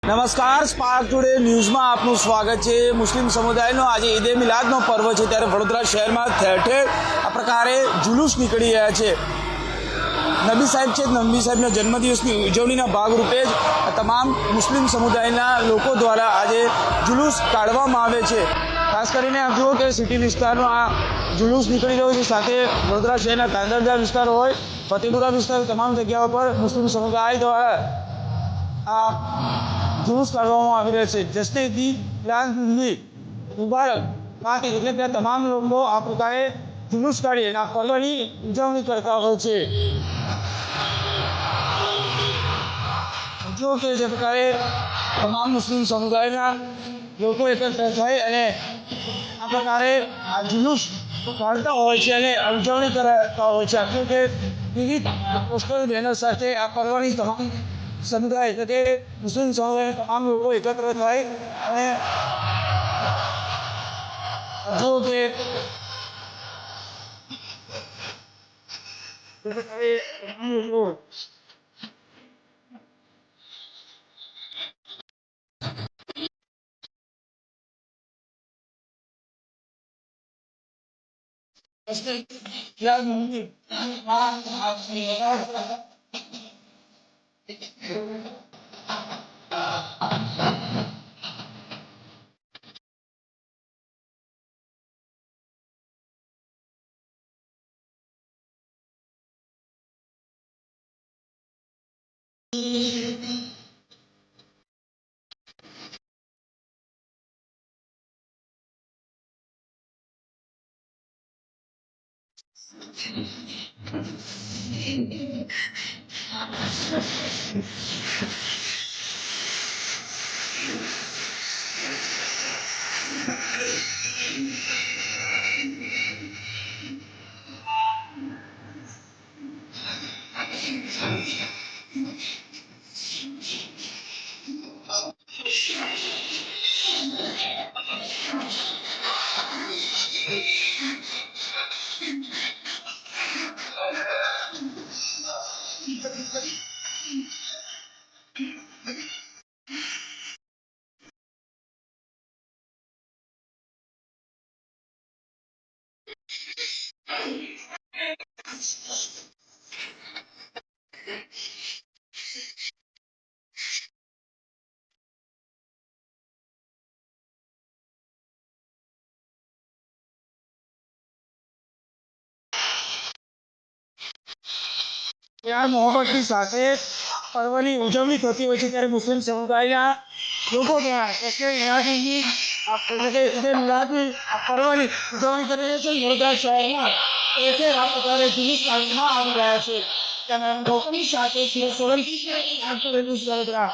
નમસ્કાર, spark today ન્યૂઝમાં આપનું સ્વાગત છે। મુસ્લિમ સમુદાયનો આજે ઈદ એ મિલાદનો પર્વ છે, ત્યારે વડોદરા શહેરમાં ઠેર ઠેર આ પ્રકારે જુલુસ નીકળી રહ્યા છે। નબી સાહેબ છે, નબી સાહેબના જન્મદિવસની ઉજવણીના ભાગરૂપે જ તમામ મુસ્લિમ સમુદાયના લોકો દ્વારા આજે જુલુસ કાઢવામાં આવે છે। ખાસ કરીને આપ જુઓ કે સિટી વિસ્તારનો આ જુલુસ નીકળી રહ્યો છે, સાથે વડોદરા શહેરના કાંદરજા વિસ્તાર હોય, ફતેપુરા વિસ્તાર, તમામ જગ્યાઓ પર મુસ્લિમ સમુદાય દ્વારા આ જુલુસ કાઢવામાં આવી રહ્યા છે। જશ્ન ઈદ મુબારક માટે એટલે ત્યાં તમામ લોકો આ પ્રકારે જુલુસ કાઢી અને આ પર્વની ઉજવણી કરતા હોય છે। જો કે જે પ્રકારે તમામ મુસ્લિમ સમુદાયના લોકો એકત્ર થઈ અને આ પ્રકારે આ જુલુસ કાઢતા હોય છે અને ઉજવણી કરતા હોય છે। આટલું કે વિવિધ પોસ્ટર બેનર સાથે આ પર્વની તમામ સમુદાય એટલે કે મુસ્લિમ સમુદાયના તમામ લોકો એકત્ર થઈ અને જો કે યાર મોહબ્બતની સાથે પર્વની ઉજવણી થતી હોય છે, ત્યારે મુસ્લિમ સમુદાયના લોકો ત્યાં આ પર્વની ઉજવણી કરી રહ્યા છે। વડોદરા શહેરમાં આ પ્રકારે જુલુસ કાઢવામાં આવી રહ્યા છે। લોકોની સાથે સોલંકી વડોદરા